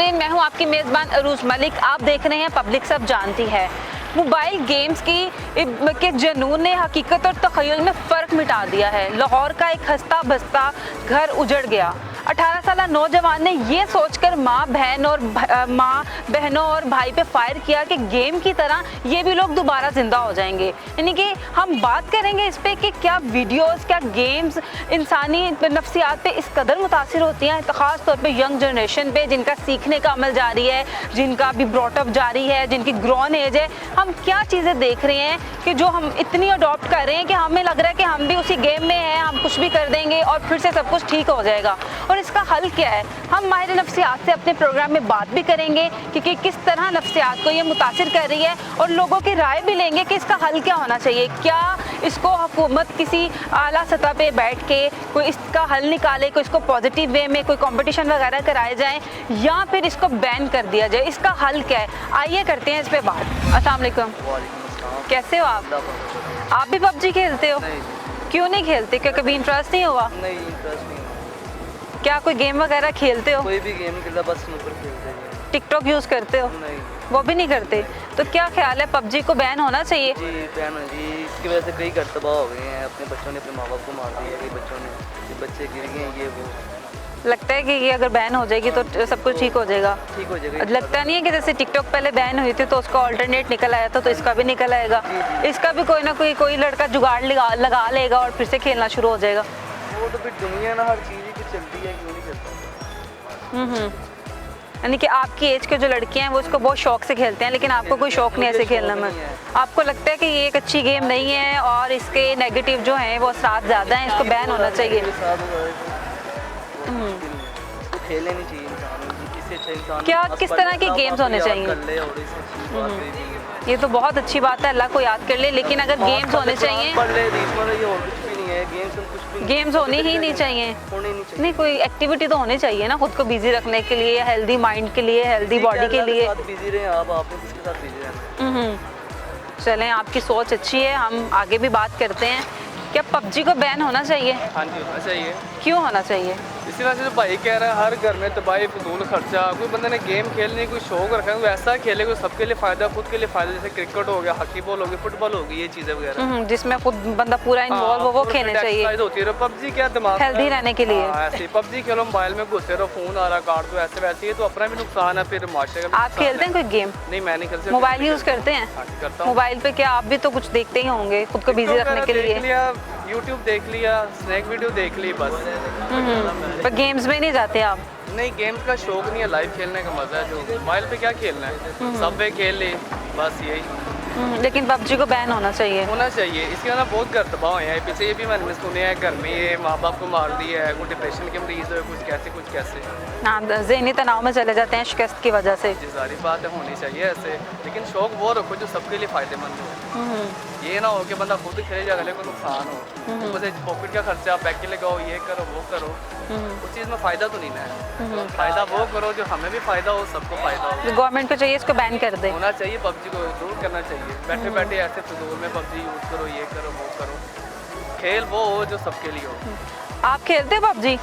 नाज़रीन, मैं हूं आपकी मेज़बान अरूज मलिक। आप देख रहे हैं पब्लिक सब जानती है। मोबाइल गेम्स के जुनून ने हकीकत और तख़य्युल में फ़र्क मिटा दिया है। लाहौर का एक हंसता बसता घर उजड़ गया। 18 साल नौजवान ने ये सोचकर माँ बहनों और भाई पे फायर किया कि गेम की तरह ये भी लोग दोबारा जिंदा हो जाएंगे। यानी कि हम बात करेंगे इस पे कि क्या वीडियोस, क्या गेम्स इंसानी नफ्सियात पे इस कदर मुतासिर होती हैं, ख़ास तौर पे यंग जनरेशन पे जिनका सीखने का अमल जारी है, जिनका भी ब्रॉटअप जारी है, जिनकी ग्रोन एज है। हम क्या चीज़ें देख रहे हैं कि जो हम इतनी अडॉप्ट कर रहे हैं कि हमें लग रहा है कि हम भी उसी गेम में हैं, हम कुछ भी कर देंगे और फिर से सब कुछ ठीक हो जाएगा। और इसका हल क्या है? हम माहिर नफ्सियात से अपने प्रोग्राम में बात भी करेंगे कि किस तरह नफ्सियात को ये मुतासिर कर रही है, और लोगों की राय भी लेंगे कि इसका हल क्या होना चाहिए। क्या इसको हुकूमत किसी आला सतह पे बैठ के कोई इसका हल निकाले, कोई इसको पॉजिटिव वे में कोई कंपटीशन वगैरह कराए जाएं, या फिर इसको बैन कर दिया जाए? इसका हल क्या है? आइए करते हैं इस पे बात। अस्सलाम वालेकुम, कैसे हो आप? आप भी पबजी खेलते हो? क्यों नहीं खेलते? क्या कभी इंटरेस्ट नहीं हुआ? नहीं, इंटरेस्ट नहीं। क्या कोई गेम वगैरह खेलते हो? कोई भी गेम खेलता, बस स्नूकर खेलते हैं। टिकटॉक यूज़ करते हो? नहीं, वो भी नहीं करते। तो क्या ख्याल है, पबजी को बैन होना चाहिए? जी बैन है जी। इसकी वजह से कई घर तबाह हो गए हैं। अपने बच्चों ने अपने माँ बाप को मार दिया, कई बच्चों ने, ये बच्चे गिर गए हैं, ये वो। लगता है कि ये अगर बैन हो जाएगी तो सब कुछ ठीक हो जाएगा? ठीक हो जाएगा। लगता नहीं है कि जैसे टिकटॉक पहले बैन हुई थी तो उसका ऑल्टरनेट निकल आया था, तो इसका भी निकल आएगा। इसका भी कोई ना कोई लड़का जुगाड़ लगा लेगा और फिर से खेलना शुरू हो जाएगा। वो तो फिर दुनिया ना, हर चीज़ ही कुछ चलती है, क्यों नहीं चलता। यानी कि आपकी एज के जो लड़के हैं वो इसको बहुत शौक से खेलते हैं, लेकिन आपको कोई शौक नहीं है ऐसे खेलने में। आपको लगता है कि ये एक अच्छी गेम नहीं है और इसके नेगेटिव जो हैं वो असरात ज़्यादा हैं, इसको बैन होना चाहिए? खेलने नहीं चाहिए इंसान। क्या किस तरह के गेम्स होने चाहिए? ये तो बहुत अच्छी बात है, अल्लाह को याद कर ले, लेकिन अगर गेम्स होने चाहिए, गेम्स होनी ही नहीं चाहिए। नहीं, कोई एक्टिविटी तो होनी चाहिए ना, खुद को बिजी रखने के लिए, हेल्दी माइंड के लिए, हेल्दी बॉडी के लिए। बिजी रहे आप, आपने किसके साथ बिजी रहना। चलें, आपकी सोच अच्छी है, हम आगे भी बात करते हैं। क्या पबजी को बैन होना चाहिए? हाँ जी, होना चाहिए। क्यों होना चाहिए? इसी वजह से तो भाई कह रहा है, हर घर में तबाही, फजूल खर्चा। कोई बंदे ने गेम खेलने कोई शौक रखा है, वो ऐसा खेले कोई सबके लिए फ़ायदा, खुद के लिए फ़ायदा। जैसे क्रिकेट हो गया, हॉकी बॉल हो गई, फुटबॉल हो गई, ये चीज़ें वगैरह जिसमें खुद बंदा पूरा इन्वॉल्व हो, वो खेलने चाहिए। होती है। पबजी क्या दिमाग हेल्दी रहने के लिए। ऐसे पबजी खेलो, मोबाइल में घुसे रहो, फ़ोन आ रहा, काट दो, ऐसे वैसे। ये तो अपना भी नुकसान है, फिर माशरे का। आप खेलते हैं कोई गेम? नहीं, मैं नहीं खेलता। मोबाइल यूज़ करते हैं? करता हूँ। मोबाइल पे क्या आप भी तो कुछ देखते ही होंगे खुद को बिजी रखने के लिए? यूट्यूब देख लिया, स्नैक वीडियो देख ली, बस। पर गेम्स में नहीं जाते आप? नहीं, गेम्स का शौक नहीं है, लाइव खेलने का मजा है। जो मोबाइल पे क्या खेलना है, सब पे खेल ले, बस यही। लेकिन पबजी को बैन होना चाहिए? होना चाहिए। इसके ना बहुत घर तबाह हुए हैं। पीछे ये भी मैंने सुने हैं, घर में ये माँ बाप को मार दिया है, कोई डिप्रेशन के मरीज है, कुछ कैसे। हाँ, ज़हनी तनाव में चले जाते हैं शिकस्त की वजह से। जी, सारी बात है, होनी चाहिए ऐसे, लेकिन शौक वो रखो जो सबके लिए फ़ायदेमंद हो। ये ना हो कि बंदा खुद खेले जा, अगले को नुकसान हो। मुझे पॉकेट का खर्चा, पैकेट लगाओ, ये करो वो करो, उस चीज़ में फ़ायदा तो नहीं है। फ़ायदा वो करो जो हमें भी फ़ायदा हो, सबको फ़ायदा हो। गवर्नमेंट को चाहिए इसको बैन कर दे। होना चाहिए, पबजी को जरूर करना चाहिए। बैठे बैठे ऐसे फिजूल में पबजी यूज़ करो, ये करो वो करो। खेल वो हो जो सबके लिए हो। आप खेलते हो पबजी?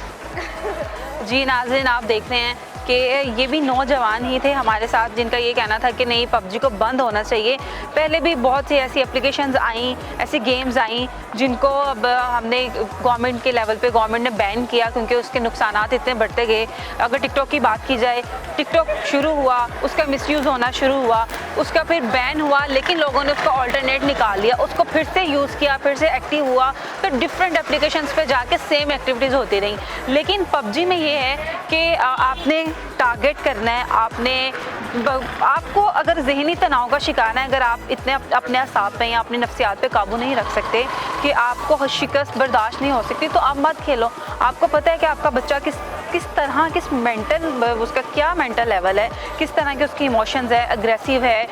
जी नाज़रीन, आप देख रहे हैं कि ये भी नौजवान ही थे हमारे साथ जिनका ये कहना था कि नहीं, पबजी को बंद होना चाहिए। पहले भी बहुत सी ऐसी एप्लीकेशंस आई, ऐसी गेम्स आई जिनको अब हमने गवर्नमेंट के लेवल पे गवर्नमेंट ने बैन किया, क्योंकि उसके नुकसानात इतने बढ़ते गए। अगर टिकटॉक की बात की जाए, टिकटॉक शुरू हुआ, उसका मिसयूज़ होना शुरू हुआ, उसका फिर बैन हुआ, लेकिन लोगों ने उसका ऑल्टरनेट निकाल लिया, उसको फिर से यूज़ किया, फिर से एक्टिव हुआ, फिर डिफरेंट एप्लीकेशंस पे जाके सेम एक्टिविटीज़ होती रहीं। लेकिन पबजी में ये है कि आपने टारगेट करना है, आपको अगर ज़हनी तनाव का शिकार है, अगर आप इतने अपने असाब पे या अपनी नफ्सियात पे काबू नहीं रख सकते कि आपको शिकस्त बर्दाश्त नहीं हो सकती, तो आप मत खेलो। आपको पता है कि आपका बच्चा किस तरह, किस मेंटल, उसका क्या मेंटल लेवल है, किस तरह के उसकी इमोशंस है, अग्रेसिव है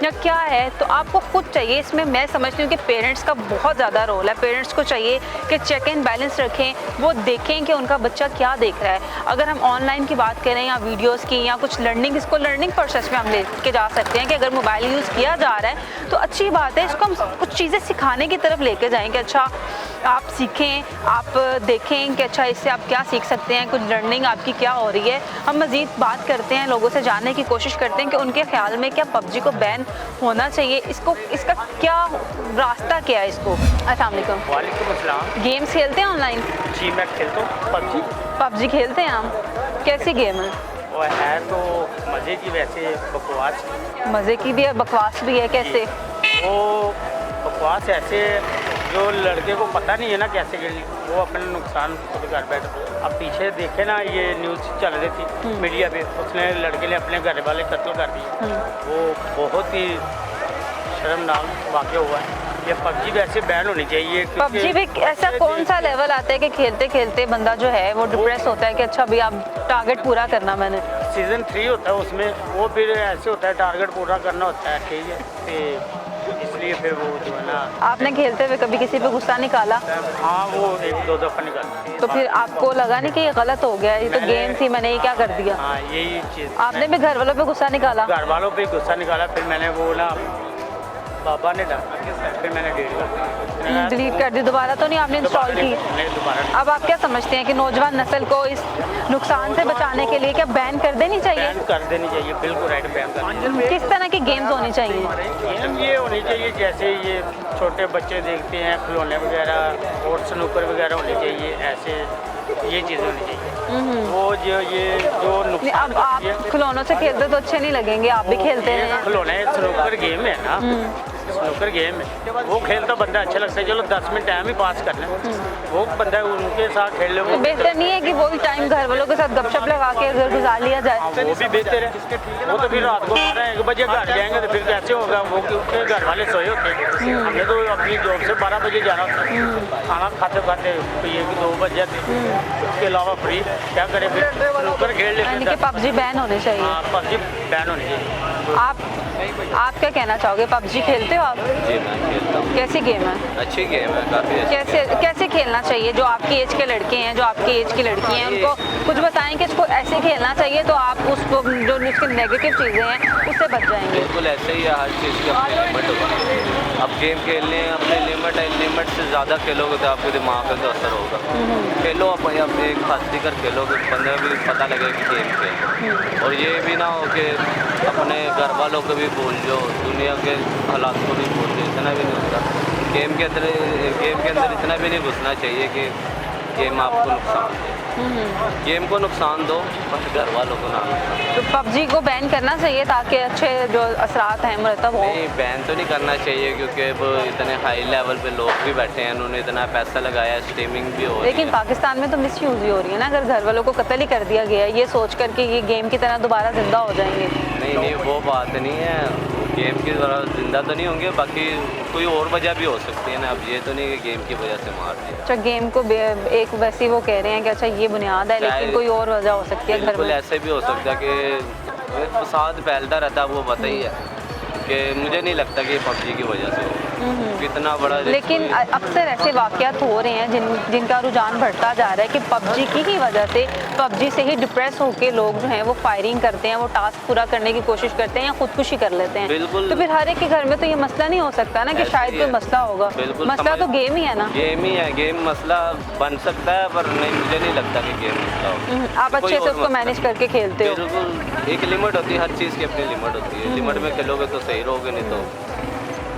या क्या है, तो आपको खुद चाहिए। इसमें मैं समझती हूँ कि पेरेंट्स का बहुत ज़्यादा रोल है। पेरेंट्स को चाहिए कि चेक एंड बैलेंस रखें, वो देखें कि उनका बच्चा क्या देख रहा है। अगर हम ऑनलाइन की बात करें या वीडियोज़ की या कुछ लर्निंग, इसको लर्निंग प्रोसेस में हम लेके जा सकते हैं कि अगर मोबाइल यूज़ किया जा रहा है तो अच्छी बात है, इसको हम कुछ चीज़ें सिखाने की तरफ लेके जाएँ कि अच्छा आप सीखें, आप देखें कि अच्छा इससे आप क्या सीख सकते हैं, कुछ लर्निंग आपकी क्या हो रही है। हम मज़ीद बात करते हैं, लोगों से जानने की कोशिश करते हैं कि उनके ख्याल में क्या पबजी को बैन होना चाहिए, इसका क्या रास्ता क्या है इसको। अस्सलाम वालेकुम। वालेकुम अस्सलाम। गेम्स खेलते हैं ऑनलाइन? जी मैं खेलता हूँ पबजी। पबजी खेलते हैं आप? कैसी गेम है? और है तो मज़े की, वैसे बकवास। मज़े की भी है, बकवास भी है, कैसे? वो बकवास ऐसे जो लड़के को पता नहीं है ना कैसे खेलनी, वो अपने नुकसान खुद कर बैठ। अब पीछे देखे ना, ये न्यूज़ चल रही थी मीडिया पे, उसने लड़के ने अपने घर वाले कत्ल कर दिए। वो बहुत ही शर्मनाक वाक़या हुआ है। ये पबजी वैसे बैन होनी चाहिए। पबजी भी ऐसा कौन सा लेवल आता है कि खेलते खेलते बंदा जो है वो डिप्रेस होता है कि अच्छा अभी आप टारगेट पूरा करना मैंने? सीज़न 3 होता है उसमें, वो फिर ऐसे होता है टारगेट पूरा करना होता है, ठीक है, तो इसलिए फिर वो जो है ना। आपने खेलते हुए कभी किसी पे गुस्सा निकाला? हाँ वो 1-2 दफ़ा निकाला। तो फिर आपको लगा नहीं कि ये गलत हो गया, ये तो गेम थी, मैंने ये क्या कर दिया? हाँ यही चीज़। आपने भी घर वालों पे गुस्सा निकाला? घर वालों पे गुस्सा निकाला, फिर मैंने वो ना बाबा ने डाला, फिर मैंने डिलीट कर दी। दोबारा तो नहीं आपने इंस्टॉल की? नहीं दोबारा। अब आप क्या समझते हैं कि नौजवान नस्ल को इस नुकसान से बचाने के लिए क्या बैन कर देनी चाहिए? बैन कर देनी चाहिए, बिल्कुल राइट, बैन कर देनी किस तरह की गेम्स होनी चाहिए? चाहिए। ये होनी चाहिए जैसे ये छोटे बच्चे देखते हैं खिलौने वगैरह और स्नूकर वगैरह होनी चाहिए, ऐसे ये चीज़ें होनी चाहिए। वो जो ये जो नहीं, अब आप खिलौनों से खेलते तो अच्छे नहीं लगेंगे, आप भी खेलते हैं। खिलौने स्नूकर गेम है ना, स्नूकर गेम है, वो खेलता बंदा अच्छा लगता है। चलो 10 मिनट टाइम ही पास करना, वो बंदा उनके साथ खेल लो। तो बेहतर नहीं है कि वही टाइम घर वालों के साथ गपशप लगा के अगर गुजार लिया जाए? वो भी बेहतर है। वो तो फिर रात को 1 बजे घर जाएंगे तो फिर कैसे होगा, वो क्योंकि घर वाले सोए होते हैं। हमने तो अपनी जॉब से 12 बजे जाना होता है, खाना खाते खाते ये 2 बज जाते। उसके अलावा फ्री क्या करें, फिर स्नूकर खेल यानी लेते कि पबजी बैन होने चाहिए। हाँ पबजी बैन होनी चाहिए। आप क्या कहना चाहोगे? पबजी खेलते हो आप? जी मैं खेलता हूँ। कैसी गेम है? अच्छी गेम है, काफ़ी अच्छी। कैसे खेलना चाहिए? जो आपकी एज के लड़के हैं, जो आपकी एज की लड़की हैं, उनको कुछ बताएं कि इसको ऐसे खेलना चाहिए तो आप उसको जो उसकी नेगेटिव चीज़ें हैं उससे बच जाएंगे। बिल्कुल ऐसे ही है, हर चीज़ की अपनी लिमिट होती है। अब गेम खेलने अपनी लिमिट है, लिमिट से ज़्यादा खेलोगे तो आपके दिमाग पे तो असर होगा। खेलो अपने एक खासी कर खेलोगे, बंदे को भी पता लगेगा कि गेम खेल। और ये भी ना हो कि अपने घर वालों को भी भूल जाओ, दुनिया के हालात को भी भूल जाओ, इतना भी नहीं होता। गेम के अंदर इतना भी नहीं घुसना चाहिए कि गेम आपको नुकसान दे। गेम को नुकसान दो, बस घर वालों को ना नुकसान। तो पबजी को बैन करना चाहिए ताकि अच्छे जो असरात हैं मुरतब हो? नहीं बैन तो नहीं करना चाहिए, क्योंकि अब इतने हाई लेवल पे लोग भी बैठे हैं, उन्होंने इतना पैसा लगाया, स्ट्रीमिंग भी हो रही है। लेकिन पाकिस्तान में तो मिसयूज़ ही हो रही है ना, अगर घर वालों को कत्ल ही कर दिया गया है ये सोच कर कि ये गेम की तरह दोबारा जिंदा हो जाएंगे। नहीं वो बात नहीं है, गेम की तरह जिंदा तो नहीं होंगे, बाकी कोई और वजह भी हो सकती है ना। अब ये तो नहीं कि गेम की वजह से मार दिया। अच्छा गेम को एक वैसे वो कह रहे हैं कि अच्छा ये बुनियाद है, लेकिन कोई और वजह हो सकती है घर बिल्कुल में। ऐसे भी हो सकता है कि फसाद फैलता रहता है, वो पता ही है कि मुझे नहीं लगता कि पबजी की वजह से हो कितना बड़ा। लेकिन अक्सर ऐसे वाक़यात हो रहे हैं जिनका रुझान बढ़ता जा रहा है कि पबजी की ही वजह से, पबजी से ही डिप्रेस होकर लोग जो हैं वो फायरिंग करते हैं, वो टास्क पूरा करने की कोशिश करते हैं या खुदकुशी कर लेते हैं। बिल्कुल। तो फिर हर एक के घर में तो ये मसला नहीं हो सकता ना कि शायद कोई मसला होगा। बिल्कुल मसला तो गेम ही है ना। गेम ही है, गेम मसला बन सकता है, पर नहीं मुझे नहीं लगता कि गेम मसला हो। आप अच्छे से उसको मैनेज करके खेलते हो? बिल्कुल, एक लिमिट होती है, हर चीज़ की अपनी लिमिट होती है। लिमिट में खेलोगे तो सही रहोगे, नहीं तो।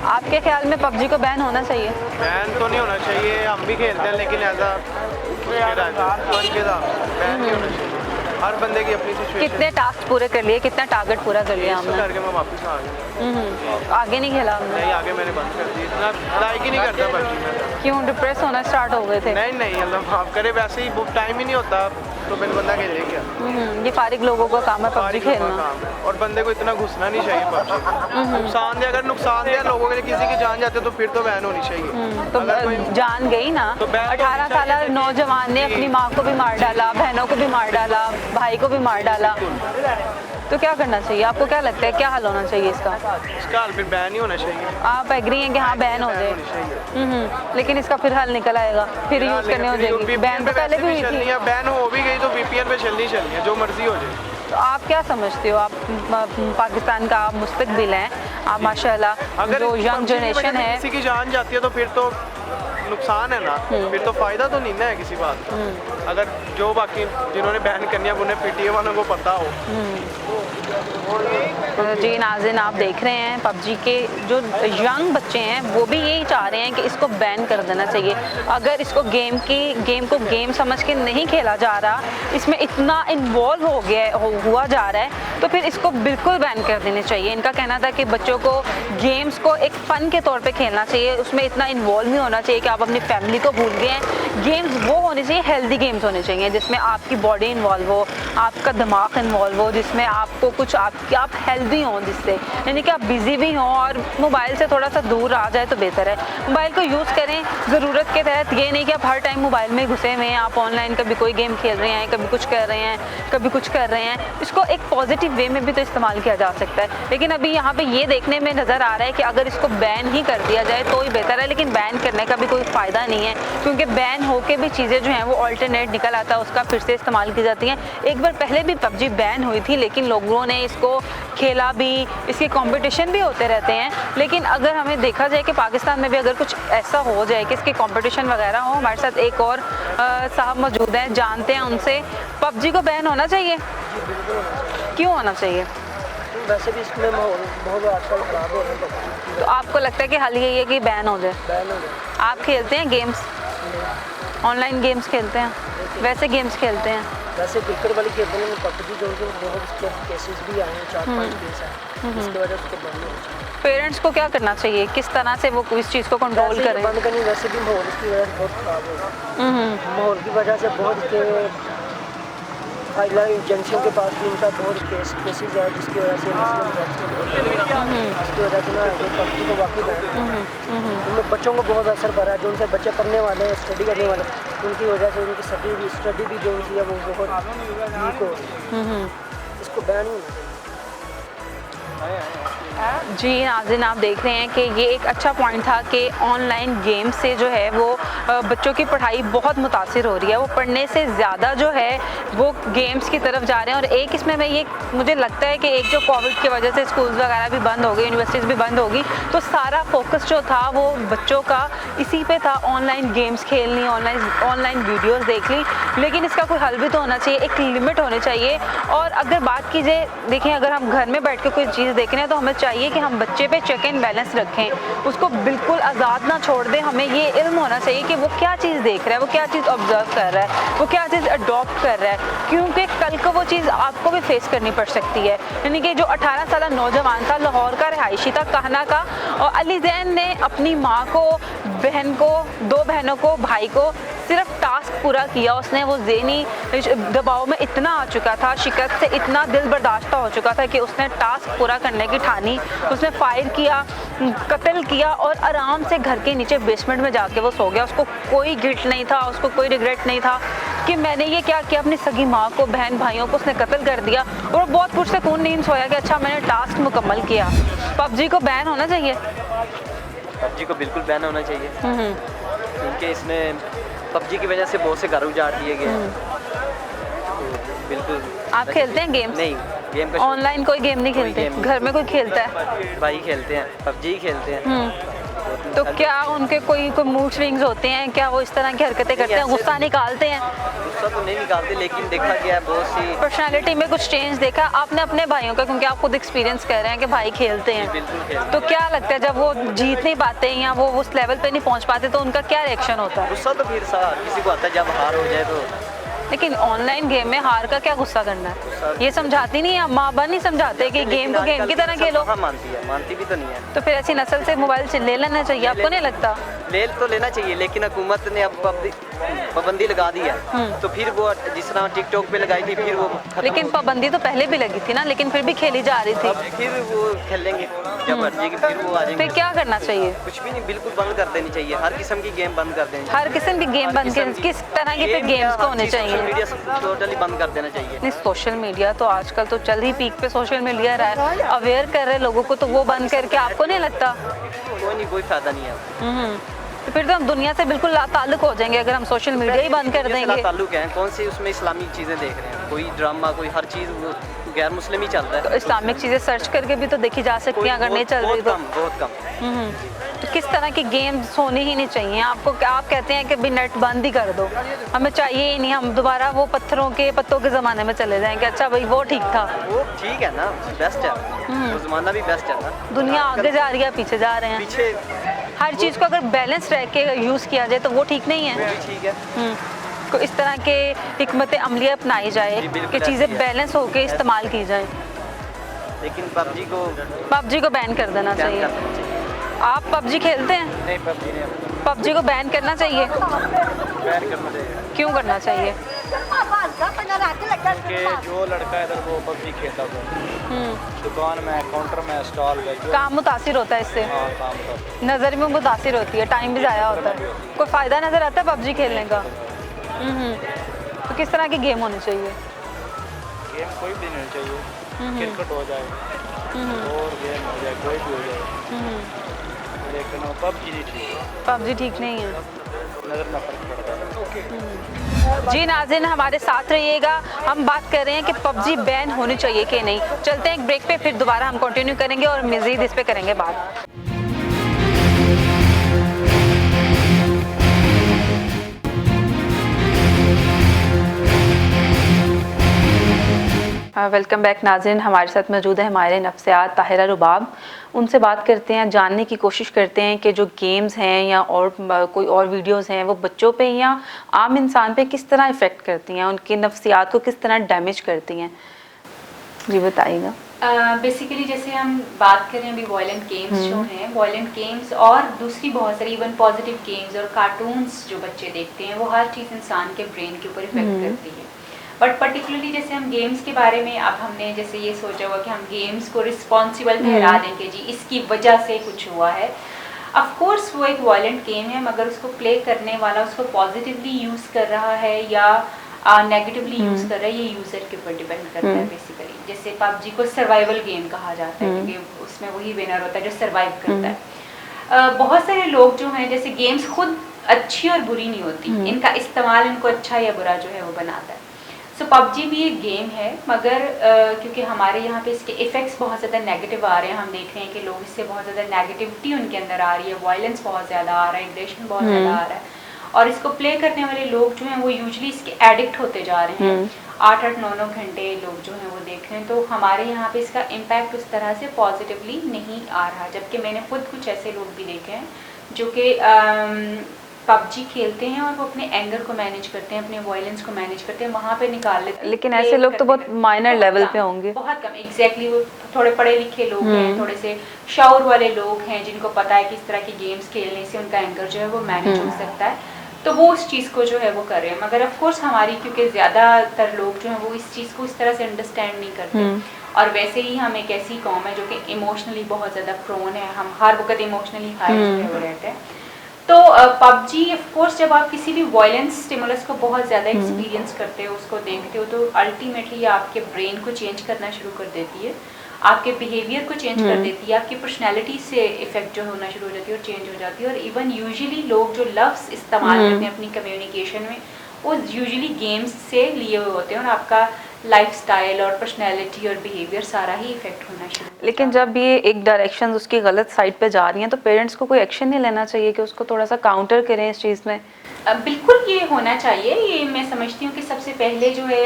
आपके ख्याल में पबजी को बैन होना चाहिए? बैन तो नहीं होना चाहिए, हम भी खेलते हैं, लेकिन एज बैन नहीं होना चाहिए। हर बंदे की अपनी सिचुएशन। कितने टास्क पूरे कर लिए, कितना टारगेट पूरा कर लिया हमने? करके मैं वापस आ गया। आगे नहीं खेला हमने? नहीं आगे मैंने बंद कर दी, इतना लाइक ही नहीं करता पबजी में। क्यों, डिप्रेस होना स्टार्ट हो गए थे? नहीं अल्लाह माफ करे, वैसे ही टाइम ही नहीं होता तो फिर बंदा खेले क्या। ये फारिग लोगों का काम है पबजी फारिग लोगों का खेलना। काम है, और बंदे को इतना घुसना नहीं चाहिए पबजी। नुकसान दे, अगर नुकसान दे लोगों के लिए, किसी की जान जाते तो फिर तो बैन होनी चाहिए। तो अगर कोई जान गई ना। तो बैन 18 साल नौजवान ने अपनी माँ को भी मार डाला, बहनों को भी मार डाला, भाई को भी मार डाला, तो क्या करना चाहिए? आपको क्या लगता है क्या हल होना चाहिए इसका? इसका हाल फिर बैन ही होना चाहिए। आप एग्री हैं कि हाँ बैन हो जाए? लेकिन इसका फिर हल निकल आएगा, फिर यूज करने हो जाएगी? बैन तो पहले भी हुई थी। बैन हो भी गई तो VPN पे चलनी है, जो मर्जी हो जाए। तो आप क्या समझते हो? आप पाकिस्तान का आप मुस्तकबिल हैं, आप माशाल्लाह, अगर जो यंग PUBG की वजह जनरेशन से है। किसी की जान जाती है तो फिर तो नुकसान है ना, फिर तो फ़ायदा तो नहीं ना है किसी बात का। अगर जो बाकी जिन्होंने बैन करनी है उन्हें पीटीए वालों को पता हो। जी नाज़रीन, आप देख रहे हैं पबजी के जो यंग बच्चे हैं वो भी यही चाह रहे हैं कि इसको बैन कर देना चाहिए। अगर इसको गेम को गेम समझ के नहीं खेला जा रहा, इसमें इतना इन्वॉल्व हुआ जा रहा है, तो फिर इसको बिल्कुल बैन कर देने चाहिए। इनका कहना था कि बच्चों को गेम्स को एक फ़न के तौर पे खेलना चाहिए, उसमें इतना इन्वॉल्व नहीं होना चाहिए कि आप अपनी फैमिली को भूल गए हैं। गेम्स वो होने चाहिए, हेल्दी गेम्स होने चाहिए जिसमें आपकी बॉडी इन्वॉल्व हो, आपका दिमाग इन्वॉल्व हो, जिसमें आपको कुछ आप हेल्दी हों, जिससे यानी कि आप बिज़ी भी हों और मोबाइल से थोड़ा सा दूर आ जाए तो बेहतर है। मोबाइल को यूज़ करें ज़रूरत के तहत, ये नहीं कि आप हर टाइम मोबाइल में घुसे हुए हैं, आप ऑनलाइन कभी कोई गेम खेल रहे हैं, कभी कुछ कर रहे हैं, कभी कुछ कर रहे हैं। इसको एक पॉजिटिव वे में भी तो इस्तेमाल किया जा सकता है। लेकिन अभी यहाँ पे ये देखने में नज़र आ रहा है कि अगर इसको बैन ही कर दिया जाए तो ही बेहतर है, लेकिन बैन करने का भी कोई फ़ायदा नहीं है, क्योंकि बैन होके भी चीज़ें जो हैं वो अल्टरनेट निकल आता है, उसका फिर से इस्तेमाल की जाती हैं। एक बार पहले भी पबजी बैन हुई थी, लेकिन लोगों ने इसको खेला भी, इसके कंपटीशन भी होते रहते हैं। लेकिन अगर हमें देखा जाए कि पाकिस्तान में भी अगर कुछ ऐसा हो जाए कि इसके कंपटीशन वगैरह हो, हमारे साथ एक और साहब मौजूद हैं, जानते हैं उनसे। पबजी को बैन होना चाहिए? क्यों होना चाहिए? वैसे भी इसमें माहौल बहुत आजकल ख़राब हो रहा है। तो आपको लगता है कि हल यही है कि बैन हो जाए? बैन हो गया। आप खेलते हैं गेम्स, ऑनलाइन गेम्स खेलते हैं, वैसे गेम्स खेलते हैं? वैसे क्रिकेट वाली खेलते हैं, पबजी जो उनके बहुत केसेस भी आए हैं, 4-5 केस हैं, जिसकी वजह से उसको बैन हो गया। पेरेंट्स को क्या करना चाहिए, किस तरह से वो इस चीज़ को कंट्रोल वैसे करें? बंद करनी, वैसे भी माहौल इसकी वजह से बहुत ख़राब हो गया। माहौल की वजह से बहुत इसके हाईलाइट एजेंसियों के पास भी इनका बहुत केसेस है, जिसकी वजह से इसकी वजह से ना पबजी को वाकई बैन, उनमें बच्चों को बहुत असर पड़ा है। जो उनसे बच्चे पढ़ने वाले हैं, स्टडी करने वाले, उनकी वजह से उनकी स्टडी भी जो उनकी है वो बहुत वीक हो रही है। इसको बैन ही होना चाहिए। जी नाज़रीन, आप देख रहे हैं कि ये एक अच्छा पॉइंट था कि ऑनलाइन गेम से जो है वो बच्चों की पढ़ाई बहुत मुतासिर हो रही है। वो पढ़ने से ज़्यादा जो है वो गेम्स की तरफ जा रहे हैं। और एक इसमें मुझे लगता है कि एक जो कोविड की वजह से स्कूल्स वगैरह भी बंद हो गए, यूनिवर्सिटीज़ भी बंद होगी, तो सारा फोकस जो था वो बच्चों का इसी पे था, ऑनलाइन गेम्स खेलनी, ऑनलाइन वीडियोज़ देख ली। लेकिन इसका कोई हल भी तो होना चाहिए, एक लिमिट होनी चाहिए। और अगर बात कीजिए, देखिए अगर हम घर में बैठ के कोई चीज़ देख रहे हैं तो हमें चाहिए कि हम बच्चे पे चेक एंड बैलेंस रखें, उसको बिल्कुल आज़ाद ना छोड़ दें। हमें ये इल्म होना चाहिए कि वो क्या चीज़ देख रहा है, वो क्या चीज़ ऑब्जर्व कर रहा है, वो क्या चीज़ अडॉप्ट कर रहा है, क्योंकि कल को वो चीज़ आपको भी फेस करनी पड़ सकती है। यानी कि जो 18 साल नौजवान था, लाहौर का रहायशी था, कहना का, और अली ज़ैन ने अपनी माँ को, बहन को, 2 बहनों को, भाई को सिर्फ टास्क पूरा किया। उसने वो ज़हनी दबाव में इतना आ चुका था, शिकस्त से इतना दिल बर्दाश्त हो चुका था कि उसने टास्क पूरा करने की ठानी। उसने फायर किया, कत्ल किया और आराम से घर के नीचे बेसमेंट में जाके वो सो गया। उसको कोई गिल्ट नहीं था, उसको कोई रिग्रेट नहीं था कि मैंने ये क्या किया, अपनी सगी माँ को, बहन भाइयों को उसने कत्ल कर दिया। और वो बहुत पुरसकून नींद सोया कि अच्छा मैंने टास्क मुकम्मल किया। पबजी को बैन होना चाहिए? पबजी को बिल्कुल बैन होना चाहिए, क्योंकि इसमें पबजी की वजह से बहुत से घर उजाड़ दिए गए हैं। तो बिल्कुल। आप खेलते हैं गेम्स? नहीं, गेम का ऑनलाइन कोई गेम नहीं खेलते? घर में कोई खेलता है? भाई खेलते हैं, पबजी ही खेलते हैं। तो क्या उनके कोई मूड स्विंग्स होते हैं? क्या वो इस तरह की हरकतें करते हैं, गुस्सा निकालते हैं? गुस्सा तो नहीं निकालते, लेकिन देखा गया है बहुत सी पर्सनालिटी में कुछ चेंज देखा आपने अपने भाइयों का, क्योंकि आप खुद एक्सपीरियंस कर रहे हैं कि भाई खेलते हैं, बिल्कुल खेलते तो क्या लगता है जब वो जीत नहीं पाते या वो उस लेवल पे नहीं पहुंच पाते तो उनका क्या रिएक्शन होता है? गुस्सा तो फिर किसी को आता है जब हार हो जाए तो। लेकिन ऑनलाइन गेम में हार का क्या गुस्सा करना है? ये समझाती नहीं है, माँ बाप नहीं समझाते कि गेम को गेम की तरह खेलो? हाँ, मानती भी तो नहीं है। तो फिर ऐसी नस्ल से मोबाइल से ले लेना चाहिए, आपको नहीं लगता? ले तो लेना चाहिए, लेकिन हुकूमत ने अब पाबंदी लगा दी है, तो फिर वो जिस तरह टिकटॉक पे लगाई थी फिर वो लेकिन पाबंदी तो पहले भी लगी थी ना, लेकिन फिर भी खेली जा रही थी। अब फिर वो खेलेंगे जब हट जाएगी फिर वो आ जाएंगे। फिर क्या करना चाहिए? कुछ भी नहीं, बिल्कुल बंद कर देनी चाहिए, हर किस्म की गेम बंद कर देनी चाहिए। हर किस्म की गेम बंद कर, किस तरह के फिर गेम्स को होने चाहिए? सोशल मीडिया टोटली बंद कर देना चाहिए। नहीं, सोशल मीडिया तो आजकल तो चल ही पीक पे सोशल मीडिया रहा है, अवेयर कर रहे लोगों को, तो वो बंद करके आपको नहीं लगता? कोई फायदा नहीं है। तो फिर तो हम दुनिया से बिल्कुल ताल्लुक हो जाएंगे अगर हम सोशल मीडिया ही बंद कर देंगे। ताल्लुक है, कौन सी उसमें इस्लामी चीज़ें देख रहे हैं, कोई ड्रामा, कोई हर चीज़ गैर मुस्लिम ही चलता है। तो इस्लामिक चीज़ें सर्च करके भी तो देखी जा सकती हैं अगर नहीं चल रही तो। बहुत कम। तो किस तरह की गेम्स होनी ही नहीं चाहिए आपको? आप कहते हैं कि भी नेट बंद ही कर दो, हमें चाहिए ही नहीं, हम दोबारा वो पत्तों के ज़माने में चले जाएंगे। अच्छा भाई वो ठीक था, वो ठीक है ना, बेस्ट है, वो ज़माना भी बेस्ट है ना। दुनिया आगे जा रही है, पीछे जा रहे हैं। पीछे हर चीज़ को अगर बैलेंस रह के यूज़ किया जाए तो वो ठीक नहीं है। भी ठीक है। को इस तरह के हिकमत अमली अपनाई जाए जी, बिल्कुल कि चीज़ें ऐसी है। बैलेंस होके इस्तेमाल की जाए। लेकिन पबजी को बैन कर देना बैन चाहिए। कर देना चाहिए। आप पबजी खेलते हैं? नहीं पबजी नहीं, पबजी को बैन करना चाहिए। बैन करना चाहिए क्यों करना चाहिए? क्योंकि जो लड़का है इधर वो पबजी खेलता है, दुकान में, काउंटर में, स्टॉल पे, जो काम मुतासिर होता है इससे, हाँ काम करता नज़र भी मुतासिर होती है, टाइम भी ज़ाया होता है। कोई फ़ायदा नज़र आता है पबजी खेलने का? तो किस तरह की गेम होनी चाहिए? गेम कोई भी नहीं चाहिए, क्रिकेट हो जाए और गेम हो जाए, कोई भी हो जाए, लेकिन वो पबजी नहीं ठीक है, पबजी ठीक नहीं है। नज़र में फर्क पड़ता है। जी नाज़रीन, हमारे साथ रहिएगा, हम बात कर रहे हैं कि पबजी बैन होनी चाहिए कि नहीं। चलते हैं एक ब्रेक पे, फिर दोबारा हम कंटिन्यू करेंगे और मज़ीद इस पे करेंगे बात। वेलकम बैक नाज़रीन, हमारे साथ मौजूद है हमारे नफ्सियात ताहिरा रुबाब। उनसे बात करते हैं, जानने की कोशिश करते हैं कि जो गेम्स हैं या और कोई और वीडियोस हैं वो बच्चों पे या आम इंसान पे किस तरह इफ़ेक्ट करती हैं, उनकी नफ्सियात को किस तरह डैमेज करती हैं। जी बताइएगा। बेसिकली जैसे हम बात करें अभी वायलेंट गेम्स जो हैं, वायलेंट गेम्स और दूसरी बहुत सारी इवन पॉजिटिव गेम्स और कार्टून्स जो बच्चे देखते हैं, वो हर चीज़ इंसान के ब्रेन के ऊपर इफेक्ट करती है। बट पर्टिकुलरली जैसे हम गेम्स के बारे में अब हमने जैसे ये सोचा हुआ कि हम गेम्स को रिस्पॉन्सिबल ठहरा देंगे, जी इसकी वजह से कुछ हुआ है। ऑफ कोर्स वो एक वायलेंट गेम है, मगर उसको प्ले करने वाला उसको पॉजिटिवली यूज़ कर रहा है या नेगेटिवली यूज़ कर रहा है, ये यूज़र के ऊपर डिपेंड करता है बेसिकली। जैसे पबजी को सर्वाइवल गेम कहा जाता है क्योंकि उसमें वही विनर होता है जो सर्वाइव करता है। बहुत सारे लोग जो हैं, जैसे गेम्स खुद अच्छी और बुरी नहीं होती, इनका इस्तेमाल इनको अच्छा या बुरा जो है वो बनाता है। सो पबजी भी एक गेम है, मगर क्योंकि हमारे यहाँ पे इसके इफ़ेक्ट्स बहुत ज़्यादा नेगेटिव आ रहे हैं, हम देख रहे हैं कि लोग इससे बहुत ज़्यादा नेगेटिविटी उनके अंदर आ रही है, वायलेंस बहुत ज़्यादा आ रहा है, एग्रेशन बहुत ज़्यादा आ रहा है, और इसको प्ले करने वाले लोग जो हैं वो यूजली इसके एडिक्ट होते जा रहे हैं। 8-8, 9-9 घंटे लोग जो हैं वो देख रहे हैं। तो हमारे यहाँ पे इसका इम्पैक्ट उस तरह से पॉजिटिवली नहीं आ रहा, जबकि मैंने खुद कुछ ऐसे लोग भी देखे हैं जो कि पबजी खेलते हैं और वो अपने एंगर को मैनेज करते हैं, अपने वायलेंस को मैनेज करते हैं, वहाँ पे निकाल लेते हैं। लेकिन ऐसे लोग तो बहुत माइनर लेवल पे होंगे, बहुत कम। एग्जैक्टली वो थोड़े पढ़े लिखे लोग हैं, थोड़े से शाउर वाले लोग हैं, जिनको पता है कि इस तरह की गेम्स खेलने से उनका एंगर जो है वो मैनेज हो सकता है, तो वो उस चीज़ को जो है वो कर रहे हैं। मगर ऑफ कोर्स हमारी, क्योंकि ज़्यादातर लोग जो हैं वो इस चीज़ को इस तरह से अंडरस्टैंड नहीं करते, और वैसे ही हम एक ऐसी कौम है जो कि इमोशनली बहुत ज़्यादा प्रोन है, हम हर वक्त इमोशनली हाई रहते हैं। तो पबजी ऑफ कोर्स जब आप किसी भी वायलेंस स्टिमुलस को बहुत ज़्यादा एक्सपीरियंस करते हो, उसको देखते हो, तो अल्टीमेटली आपके ब्रेन को चेंज करना शुरू कर देती है, आपके बिहेवियर को चेंज कर देती है, आपकी पर्सनैलिटी से इफेक्ट जो होना शुरू हो जाती है और चेंज हो जाती है। और इवन यूजुअली लोग जो लफ्ज़ इस्तेमाल करते हैं अपनी कम्युनिकेशन में, वो यूजुअली गेम्स से लिए हुए होते हैं, और आपका लाइफस्टाइल और पर्सनैलिटी और बिहेवियर सारा ही इफेक्ट होना शुरू। लेकिन जब ये एक डायरेक्शन उसकी गलत साइड पे जा रही हैं, तो पेरेंट्स को कोई एक्शन नहीं लेना चाहिए कि उसको थोड़ा सा काउंटर करें इस चीज़ में? बिल्कुल ये होना चाहिए। ये मैं समझती हूँ कि सबसे पहले जो है